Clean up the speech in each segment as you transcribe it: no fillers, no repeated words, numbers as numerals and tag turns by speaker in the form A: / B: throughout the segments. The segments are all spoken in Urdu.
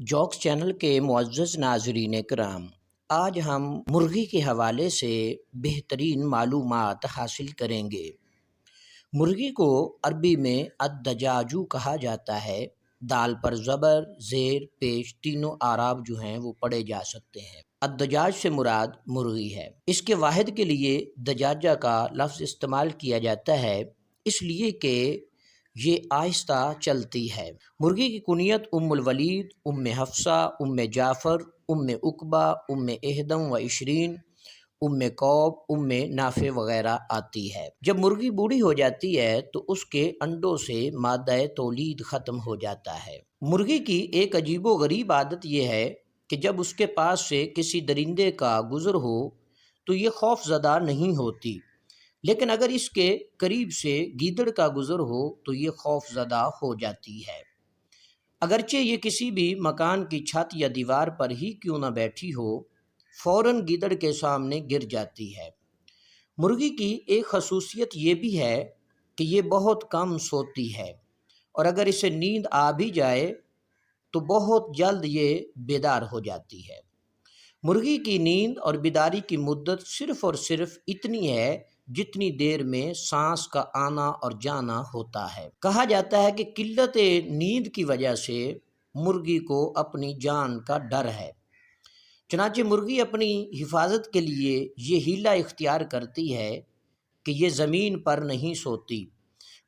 A: جوکس چینل کے معزز ناظرین کرام، آج ہم مرغی کے حوالے سے بہترین معلومات حاصل کریں گے۔ مرغی کو عربی میں الدجاجو کہا جاتا ہے۔ دال پر زبر، زیر، پیش تینوں اعراب جو ہیں وہ پڑھے جا سکتے ہیں۔ الدجاج سے مراد مرغی ہے۔ اس کے واحد کے لیے دجاجہ کا لفظ استعمال کیا جاتا ہے، اس لیے کہ یہ آہستہ چلتی ہے۔ مرغی کی کنیت ام الولید، ام حفصہ، ام جعفر، ام عقبہ، ام احدم و عشرین، ام کوب، ام نافع وغیرہ آتی ہے۔ جب مرغی بوڑھی ہو جاتی ہے تو اس کے انڈوں سے مادہ تولید ختم ہو جاتا ہے۔ مرغی کی ایک عجیب و غریب عادت یہ ہے کہ جب اس کے پاس سے کسی درندے کا گزر ہو تو یہ خوف زدہ نہیں ہوتی، لیکن اگر اس کے قریب سے گیدڑ کا گزر ہو تو یہ خوف زدہ ہو جاتی ہے، اگرچہ یہ کسی بھی مکان کی چھت یا دیوار پر ہی کیوں نہ بیٹھی ہو، فوراً گیدڑ کے سامنے گر جاتی ہے۔ مرغی کی ایک خصوصیت یہ بھی ہے کہ یہ بہت کم سوتی ہے، اور اگر اسے نیند آ بھی جائے تو بہت جلد یہ بیدار ہو جاتی ہے۔ مرغی کی نیند اور بیداری کی مدت صرف اور صرف اتنی ہے جتنی دیر میں سانس کا آنا اور جانا ہوتا ہے۔ کہا جاتا ہے کہ قلت نیند کی وجہ سے مرغی کو اپنی جان کا ڈر ہے، چنانچہ مرغی اپنی حفاظت کے لیے یہ حیلہ اختیار کرتی ہے کہ یہ زمین پر نہیں سوتی،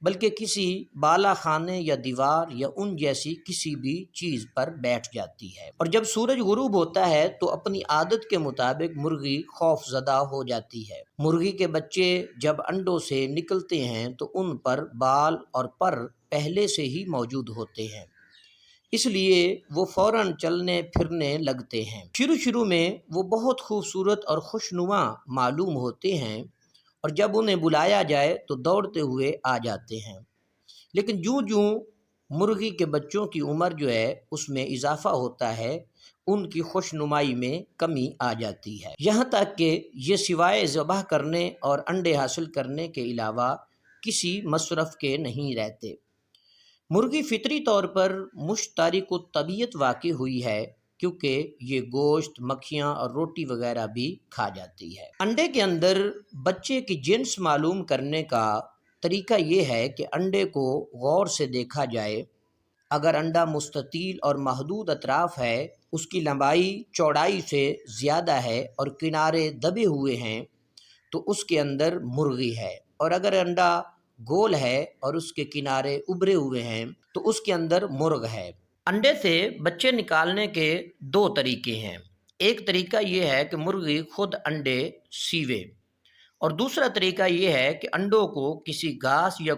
A: بلکہ کسی بالا خانے یا دیوار یا ان جیسی کسی بھی چیز پر بیٹھ جاتی ہے، اور جب سورج غروب ہوتا ہے تو اپنی عادت کے مطابق مرغی خوف زدہ ہو جاتی ہے۔ مرغی کے بچے جب انڈوں سے نکلتے ہیں تو ان پر بال اور پر پہلے سے ہی موجود ہوتے ہیں، اس لیے وہ فوراً چلنے پھرنے لگتے ہیں۔ شروع میں وہ بہت خوبصورت اور خوشنما معلوم ہوتے ہیں، اور جب انہیں بلایا جائے تو دوڑتے ہوئے آ جاتے ہیں، لیکن جوں جوں مرغی کے بچوں کی عمر جو ہے اس میں اضافہ ہوتا ہے، ان کی خوش نمائی میں کمی آ جاتی ہے، یہاں تک کہ یہ سوائے ذبح کرنے اور انڈے حاصل کرنے کے علاوہ کسی مصرف کے نہیں رہتے۔ مرغی فطری طور پر مشترک الطبیعت واقع ہوئی ہے، کیونکہ یہ گوشت، مکھیاں اور روٹی وغیرہ بھی کھا جاتی ہے۔ انڈے کے اندر بچے کی جنس معلوم کرنے کا طریقہ یہ ہے کہ انڈے کو غور سے دیکھا جائے۔ اگر انڈا مستطیل اور محدود اطراف ہے، اس کی لمبائی چوڑائی سے زیادہ ہے اور کنارے دبے ہوئے ہیں تو اس کے اندر مرغی ہے، اور اگر انڈا گول ہے اور اس کے کنارے ابھرے ہوئے ہیں تو اس کے اندر مرغ ہے۔ انڈے سے بچے نکالنے کے دو طریقے ہیں۔ ایک طریقہ یہ ہے کہ مرغی خود انڈے سیوے، اور دوسرا طریقہ یہ ہے کہ انڈوں کو کسی گھاس یا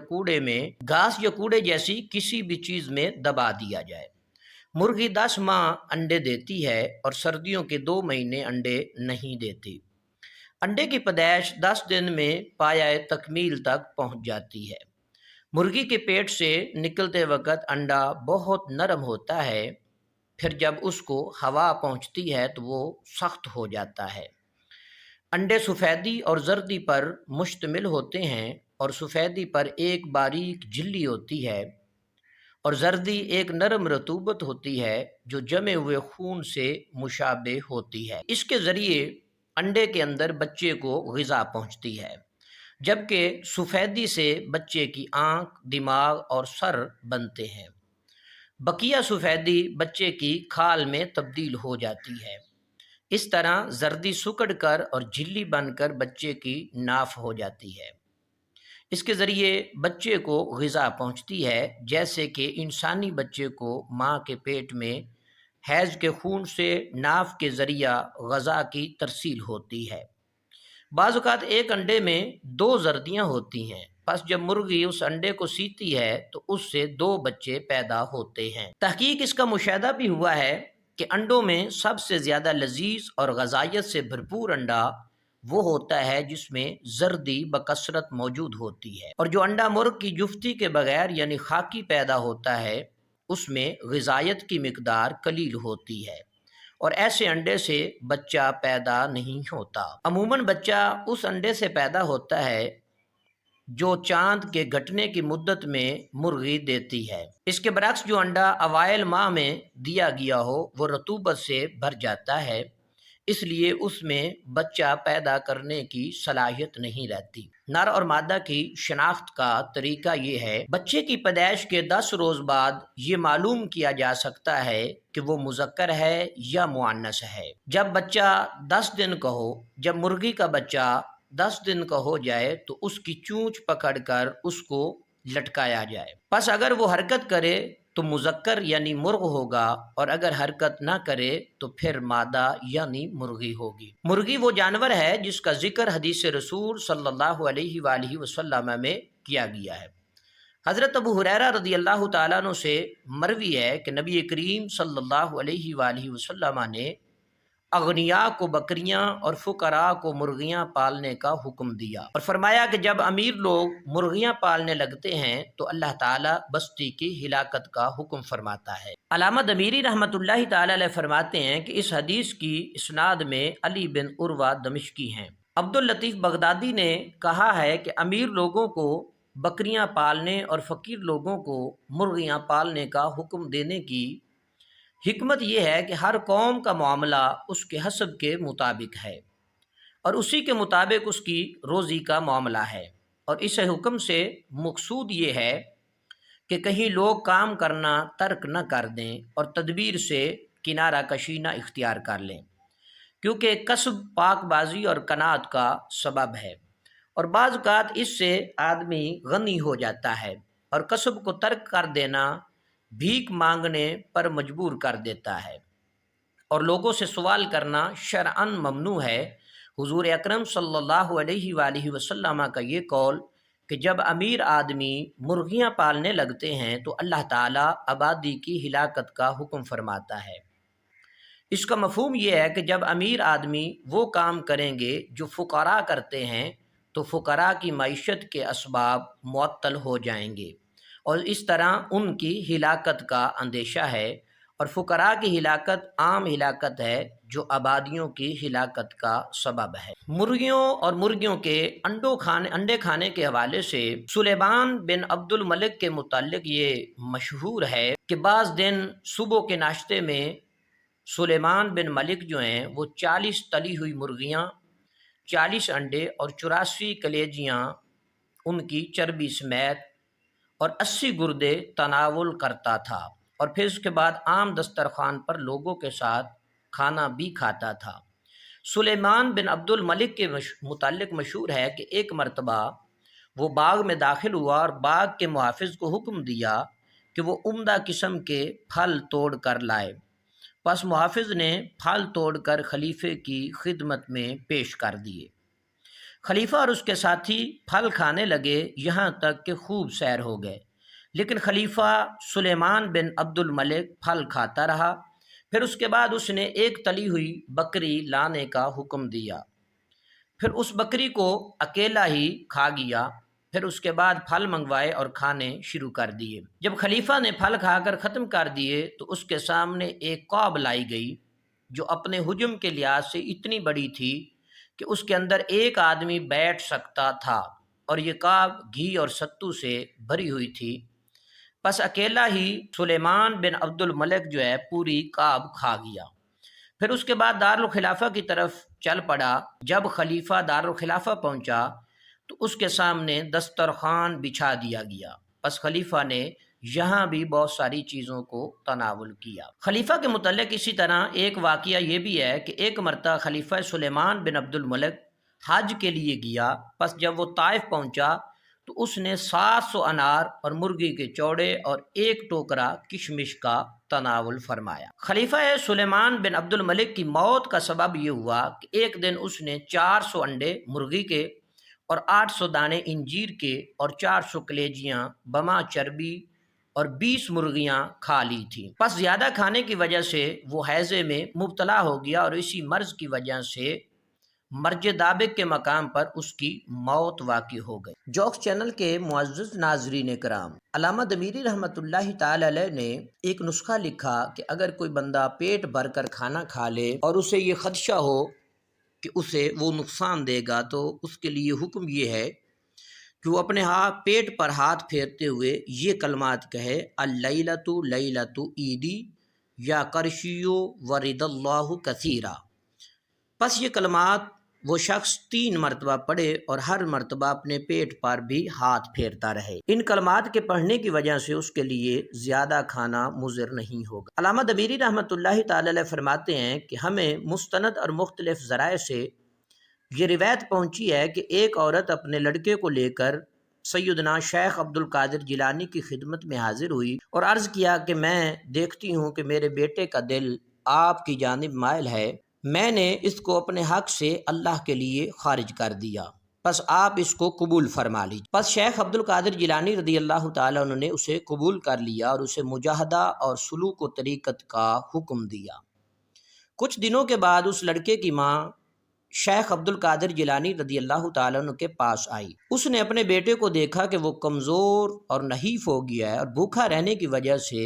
A: کوڑے جیسی کسی بھی چیز میں دبا دیا جائے۔ مرغی 10 ماہ انڈے دیتی ہے اور سردیوں کے 2 مہینے انڈے نہیں دیتی۔ انڈے کی پیدائش 10 دن میں پایہ تکمیل تک پہنچ جاتی ہے۔ مرغی کے پیٹ سے نکلتے وقت انڈا بہت نرم ہوتا ہے، پھر جب اس کو ہوا پہنچتی ہے تو وہ سخت ہو جاتا ہے۔ انڈے سفیدی اور زردی پر مشتمل ہوتے ہیں، اور سفیدی پر ایک باریک جھلی ہوتی ہے اور زردی ایک نرم رطوبت ہوتی ہے جو جمے ہوئے خون سے مشابہ ہوتی ہے۔ اس کے ذریعے انڈے کے اندر بچے کو غذا پہنچتی ہے، جبکہ سفیدی سے بچے کی آنکھ، دماغ اور سر بنتے ہیں۔ بقیہ سفیدی بچے کی کھال میں تبدیل ہو جاتی ہے۔ اس طرح زردی سکڑ کر اور جھلی بن کر بچے کی ناف ہو جاتی ہے۔ اس کے ذریعے بچے کو غذا پہنچتی ہے، جیسے کہ انسانی بچے کو ماں کے پیٹ میں حیض کے خون سے ناف کے ذریعہ غذا کی ترسیل ہوتی ہے۔ بعض اوقات ایک انڈے میں 2 زردیاں ہوتی ہیں، پس جب مرغی اس انڈے کو سیتی ہے تو اس سے 2 بچے پیدا ہوتے ہیں۔ تحقیق اس کا مشاہدہ بھی ہوا ہے کہ انڈوں میں سب سے زیادہ لذیذ اور غذائیت سے بھرپور انڈا وہ ہوتا ہے جس میں زردی بکثرت موجود ہوتی ہے، اور جو انڈا مرغ کی جفتی کے بغیر یعنی خاکی پیدا ہوتا ہے اس میں غذائیت کی مقدار قلیل ہوتی ہے، اور ایسے انڈے سے بچہ پیدا نہیں ہوتا۔ عموماً بچہ اس انڈے سے پیدا ہوتا ہے جو چاند کے گھٹنے کی مدت میں مرغی دیتی ہے۔ اس کے برعکس جو انڈا اوائل ماہ میں دیا گیا ہو وہ رطوبت سے بھر جاتا ہے، اس لیے اس میں بچہ پیدا کرنے کی صلاحیت نہیں رہتی۔ نر اور مادہ کی شناخت کا طریقہ یہ ہے، بچے کی پیدائش کے 10 روز بعد یہ معلوم کیا جا سکتا ہے کہ وہ مذکر ہے یا مؤنث ہے۔ جب بچہ 10 دن کا ہو، جب مرغی کا بچہ 10 دن کا ہو جائے تو اس کی چونچ پکڑ کر اس کو لٹکایا جائے، پس اگر وہ حرکت کرے تو مذکر یعنی مرغ ہوگا، اور اگر حرکت نہ کرے تو پھر مادہ یعنی مرغی ہوگی۔ مرغی وہ جانور ہے جس کا ذکر حدیث رسول صلی اللہ علیہ وآلہ وسلم میں کیا گیا ہے۔ حضرت ابو ہریرہ رضی اللہ تعالیٰ عنہ سے مروی ہے کہ نبی کریم صلی اللہ علیہ وآلہ وسلم نے اغنیاء کو بکریاں اور فقراء کو مرغیاں پالنے کا حکم دیا، اور فرمایا کہ جب امیر لوگ مرغیاں پالنے لگتے ہیں تو اللہ تعالیٰ بستی کی ہلاکت کا حکم فرماتا ہے۔ علامہ دمیری رحمۃ اللہ تعالیٰ علیہ فرماتے ہیں کہ اس حدیث کی اسناد میں علی بن عروہ دمشقی ہیں۔ عبداللطیف بغدادی نے کہا ہے کہ امیر لوگوں کو بکریاں پالنے اور فقیر لوگوں کو مرغیاں پالنے کا حکم دینے کی حکمت یہ ہے کہ ہر قوم کا معاملہ اس کے حسب کے مطابق ہے اور اسی کے مطابق اس کی روزی کا معاملہ ہے، اور اس حکم سے مقصود یہ ہے کہ کہیں لوگ کام کرنا ترک نہ کر دیں اور تدبیر سے کنارہ کشی نہ اختیار کر لیں، کیونکہ کسب پاک بازی اور قناعت کا سبب ہے، اور بعض اوقات اس سے آدمی غنی ہو جاتا ہے اور کسب کو ترک کر دینا بھیک مانگنے پر مجبور کر دیتا ہے، اور لوگوں سے سوال کرنا شرعاً ممنوع ہے۔ حضور اکرم صلی اللہ علیہ وآلہ وسلم کا یہ قول کہ جب امیر آدمی مرغیاں پالنے لگتے ہیں تو اللہ تعالیٰ آبادی کی ہلاکت کا حکم فرماتا ہے، اس کا مفہوم یہ ہے کہ جب امیر آدمی وہ کام کریں گے جو فقراء کرتے ہیں تو فقراء کی معیشت کے اسباب معطل ہو جائیں گے، اور اس طرح ان کی ہلاکت کا اندیشہ ہے، اور فقراء کی ہلاکت عام ہلاکت ہے جو آبادیوں کی ہلاکت کا سبب ہے۔ مرغیوں اور مرغیوں کے انڈے کھانے کے حوالے سے سلیمان بن عبد الملک کے متعلق یہ مشہور ہے کہ بعض دن صبح کے ناشتے میں سلیمان بن ملک جو ہیں وہ 40 تلی ہوئی مرغیاں، 40 انڈے اور 84 کلیجیاں ان کی چربی سمیت اور 80 گردے تناول کرتا تھا، اور پھر اس کے بعد عام دسترخوان پر لوگوں کے ساتھ کھانا بھی کھاتا تھا۔ سلیمان بن عبد الملک کے متعلق مشہور ہے کہ ایک مرتبہ وہ باغ میں داخل ہوا اور باغ کے محافظ کو حکم دیا کہ وہ عمدہ قسم کے پھل توڑ کر لائے، پس محافظ نے پھل توڑ کر خلیفے کی خدمت میں پیش کر دیے۔ خلیفہ اور اس کے ساتھی پھل کھانے لگے یہاں تک کہ خوب سیر ہو گئے، لیکن خلیفہ سلیمان بن عبد الملک پھل کھاتا رہا۔ پھر اس کے بعد اس نے ایک تلی ہوئی بکری لانے کا حکم دیا، پھر اس بکری کو اکیلا ہی کھا گیا، پھر اس کے بعد پھل منگوائے اور کھانے شروع کر دیے۔ جب خلیفہ نے پھل کھا کر ختم کر دیے تو اس کے سامنے ایک قاب لائی گئی جو اپنے حجم کے لحاظ سے اتنی بڑی تھی کہ اس کے اندر ایک آدمی بیٹھ سکتا تھا، اور یہ قاب گھی اور ستو سے بھری ہوئی تھی، پس اکیلا ہی سلیمان بن عبد الملک جو ہے پوری قاب کھا گیا۔ پھر اس کے بعد دارالخلافہ کی طرف چل پڑا۔ جب خلیفہ دارالخلافہ پہنچا تو اس کے سامنے دسترخوان بچھا دیا گیا، پس خلیفہ نے یہاں بھی بہت ساری چیزوں کو تناول کیا۔ خلیفہ کے متعلق اسی طرح ایک واقعہ یہ بھی ہے کہ ایک مرتبہ خلیفہ سلیمان بن عبد الملک حج کے لیے گیا، پس جب وہ طائف پہنچا تو اس نے 700 انار اور مرغی کے چوڑے اور ایک ٹوکرا کشمش کا تناول فرمایا۔ خلیفہ سلیمان بن عبد الملک کی موت کا سبب یہ ہوا کہ ایک دن اس نے 400 انڈے مرغی کے اور 800 دانے انجیر کے اور 400 کلیجیاں بما چربی اور 20 مرغیاں کھا لی تھیں، پس زیادہ کھانے کی وجہ سے وہ ہیضے میں مبتلا ہو گیا اور اسی مرض کی وجہ سے مرج دابق کے مقام پر اس کی موت واقع ہو گئی۔ جوکس چینل کے معزز ناظرین کرام، علامہ دمیری رحمۃ اللہ تعالی علیہ نے ایک نسخہ لکھا کہ اگر کوئی بندہ پیٹ بھر کر کھانا کھا لے اور اسے یہ خدشہ ہو کہ اسے وہ نقصان دے گا تو اس کے لیے حکم یہ ہے کہ وہ اپنے پیٹ پر ہاتھ پھیرتے ہوئے یہ کلمات کہے، اللیلۃ لیلۃ عیدی یا کرشیو ورد اللہ کثیرا۔ پس یہ کلمات وہ شخص 3 مرتبہ پڑھے اور ہر مرتبہ اپنے پیٹ پر بھی ہاتھ پھیرتا رہے۔ ان کلمات کے پڑھنے کی وجہ سے اس کے لیے زیادہ کھانا مضر نہیں ہوگا۔ علامہ دبیری رحمۃ اللہ تعالی علیہ فرماتے ہیں کہ ہمیں مستند اور مختلف ذرائع سے یہ روایت پہنچی ہے کہ ایک عورت اپنے لڑکے کو لے کر سیدنا شیخ عبد القادر جیلانی کی خدمت میں حاضر ہوئی اور عرض کیا کہ میں دیکھتی ہوں کہ میرے بیٹے کا دل آپ کی جانب مائل ہے، میں نے اس کو اپنے حق سے اللہ کے لیے خارج کر دیا، پس آپ اس کو قبول فرما لیجیے۔ پس شیخ عبد القادر جیلانی رضی اللہ تعالیٰ عنہ نے اسے قبول کر لیا اور اسے مجاہدہ اور سلوک و طریقت کا حکم دیا۔ کچھ دنوں کے بعد اس لڑکے کی ماں شیخ عبد القادر جیلانی رضی اللہ تعالیٰ عنہ کے پاس آئی۔ اس نے اپنے بیٹے کو دیکھا کہ وہ کمزور اور نحیف ہو گیا ہے اور بھوکا رہنے کی وجہ سے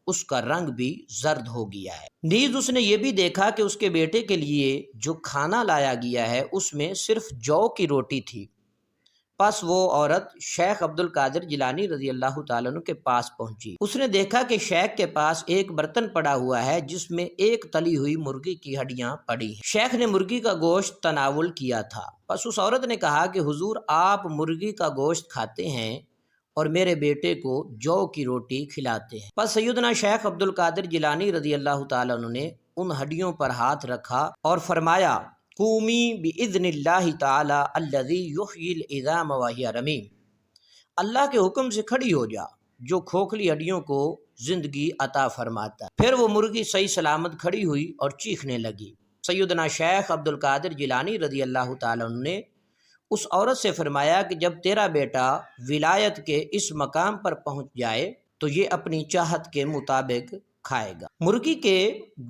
A: اس کا رنگ بھی زرد ہو گیا ہے۔ نیز اس نے یہ بھی دیکھا کہ اس کے بیٹے کے لیے جو کھانا لایا گیا ہے اس میں صرف جو کی روٹی تھی۔ پس وہ عورت شیخ عبد القادر جیلانی رضی اللہ تعالیٰ عنہ کے پاس پہنچی۔ اس نے دیکھا کہ شیخ کے پاس ایک برتن پڑا ہوا ہے جس میں ایک تلی ہوئی مرغی کی ہڈیاں پڑی ہیں۔ شیخ نے مرغی کا گوشت تناول کیا تھا۔ پس اس عورت نے کہا کہ حضور آپ مرغی کا گوشت کھاتے ہیں اور میرے بیٹے کو جو کی روٹی کھلاتے ہیں۔ پس سیدنا شیخ عبد القادر جیلانی رضی اللہ تعالیٰ عنہ نے ان ہڈیوں پر ہاتھ رکھا اور فرمایا، قومی باذن اللہ تعالی الذی یحیی العظام وہی رمیم، اللہ کے حکم سے کھڑی ہو جا جو کھوکھلی ہڈیوں کو زندگی عطا فرماتا ہے۔ پھر وہ مرغی صحیح سلامت کھڑی ہوئی اور چیخنے لگی۔ سیدنا شیخ عبد القادر جیلانی رضی اللہ تعالیٰ عنہ نے اس عورت سے فرمایا کہ جب تیرا بیٹا ولایت کے اس مقام پر پہنچ جائے تو یہ اپنی چاہت کے مطابق کھائے گا۔ مرغی کے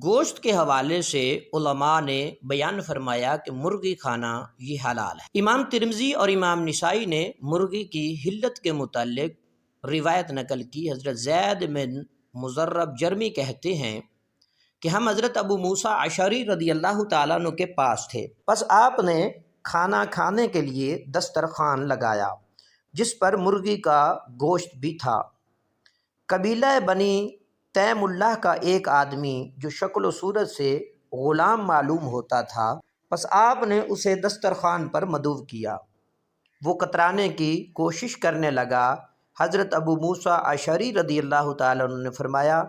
A: گوشت کے حوالے سے علماء نے بیان فرمایا کہ مرغی کھانا یہ حلال ہے۔ امام ترمذی اور امام نسائی نے مرغی کی حلت کے متعلق روایت نقل کی۔ حضرت زید بن مزرب جرمی کہتے ہیں کہ ہم حضرت ابو موسیٰ اشعری رضی اللہ تعالیٰ عنہ کے پاس تھے، پس آپ نے کھانا کھانے کے لیے دسترخوان لگایا جس پر مرغی کا گوشت بھی تھا۔ قبیلہ بنی تیم اللہ کا ایک آدمی جو شکل و صورت سے غلام معلوم ہوتا تھا، پس آپ نے اسے دسترخوان پر مدعو کیا۔ وہ کترانے کی کوشش کرنے لگا۔ حضرت ابو موسیٰ اشعری رضی اللہ تعالیٰ عنہ نے فرمایا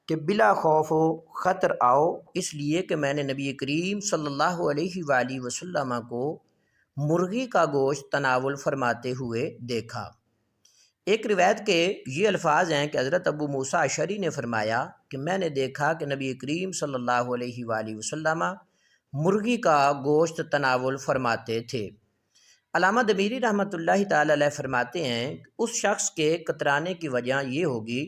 A: کہ بلا خوف و خطر آؤ، اس لیے کہ میں نے نبی کریم صلی اللہ علیہ وآلہ وسلم کو مرغی کا گوشت تناول فرماتے ہوئے دیکھا۔ ایک روایت کے یہ الفاظ ہیں کہ حضرت ابو موسیٰ اشعری نے فرمایا کہ میں نے دیکھا کہ نبی کریم صلی اللہ علیہ وآلہ وسلم مرغی کا گوشت تناول فرماتے تھے۔ علامہ دبیری رحمۃ اللہ تعالی علیہ فرماتے ہیں کہ اس شخص کے کترانے کی وجہ یہ ہوگی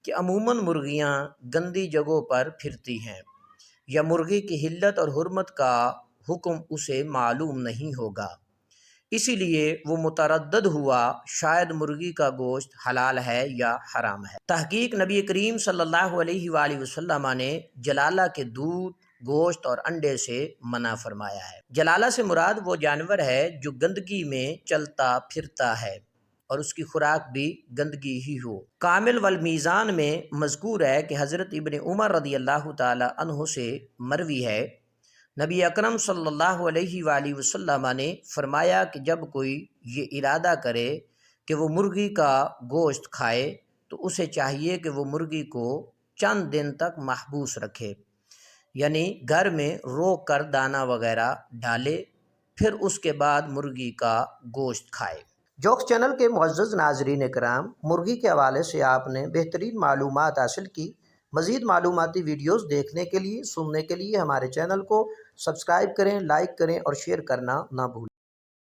A: کہ عموماً مرغیاں گندی جگہوں پر پھرتی ہیں یا مرغی کی حلت اور حرمت کا حکم اسے معلوم نہیں ہوگا، اسی لیے وہ متردد ہوا شاید مرغی کا گوشت حلال ہے یا حرام ہے۔ تحقیق نبی کریم صلی اللہ علیہ وآلہ وسلم نے جلالہ کے دودھ، گوشت اور انڈے سے منع فرمایا ہے۔ جلالہ سے مراد وہ جانور ہے جو گندگی میں چلتا پھرتا ہے اور اس کی خوراک بھی گندگی ہی ہو۔ کامل والمیزان میں مذکور ہے کہ حضرت ابن عمر رضی اللہ تعالی عنہ سے مروی ہے، نبی اکرم صلی اللہ علیہ وآلہ وسلم نے فرمایا کہ جب کوئی یہ ارادہ کرے کہ وہ مرغی کا گوشت کھائے تو اسے چاہیے کہ وہ مرغی کو چند دن تک محبوس رکھے، یعنی گھر میں روک کر دانہ وغیرہ ڈالے، پھر اس کے بعد مرغی کا گوشت کھائے۔ جوکس چینل کے معزز ناظرین کرام، مرغی کے حوالے سے آپ نے بہترین معلومات حاصل کی۔ مزید معلوماتی ویڈیوز دیکھنے کے لیے، سننے کے لیے ہمارے چینل کو سبسکرائب کریں، لائک کریں اور شیئر کرنا نہ بھولیں۔